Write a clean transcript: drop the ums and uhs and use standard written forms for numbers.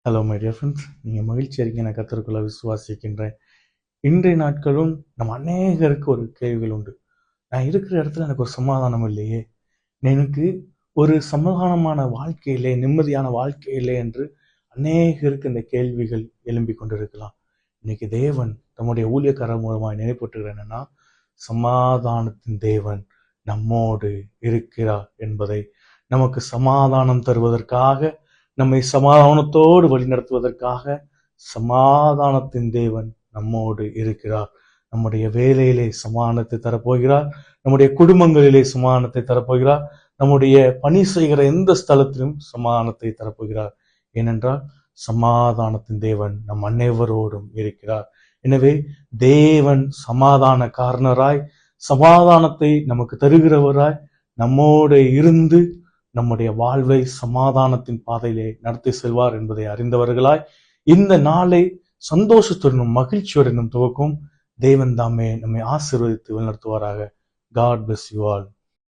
Hello my dear friends, நீங்கள் மகிழ்ச்சியாக இருக்கீங்க, நான் கர்த்தருக்குள்ள விசுவாசிக்கின்றேன். இன்றைய நாட்களும் நம்ம அநேகருக்கு ஒரு கேள்விகள் உண்டு. நான் இருக்கிற இடத்துல எனக்கு ஒரு சமாதானம் இல்லையே, எனக்கு ஒரு சமாதானமான வாழ்க்கையிலே, நிம்மதியான வாழ்க்கையிலே என்று அநேகருக்கு இந்த கேள்விகள் எழும்பிக் கொண்டிருக்கலாம். இன்னைக்கு தேவன் தம்முடைய ஊழியக்காரர் மூலமாக நினைப்பூட்டுகிற என்னன்னா, சமாதானத்தின் தேவன் நம்மோடு இருக்கிறார் என்பதை, நமக்கு சமாதானம் தருவதற்காக, நம்மை சமாதானத்தோடு வழிநடத்துவதற்காக சமாதானத்தின் தேவன் நம்மோடு இருக்கிறார். நம்முடைய வேலையிலே சமாதானத்தை தரப்போகிறார், நம்முடைய குடும்பங்களிலே சமாதானத்தை தரப்போகிறார், நம்முடைய பணி செய்கிற எந்த ஸ்தலத்திலும் சமாதானத்தை தரப்போகிறார். ஏனென்றால் சமாதானத்தின் தேவன் நம் அனைவரோடும் இருக்கிறார். எனவே தேவன் சமாதான காரணராய், சமாதானத்தை நமக்கு தருகிறவராய் நம்மோடு இருந்து நம்முடைய வாழ்வை சமாதானத்தின் பாதையிலே நடத்தி செல்வார் என்பதை அறிந்தவர்களாய் இந்த நாளை சந்தோஷத்துடனும் மகிழ்ச்சியுடனும் துவக்கும் தேவன் தாமே நம்மை ஆசீர்வதித்து வழிநடத்துவாராக. God bless you all.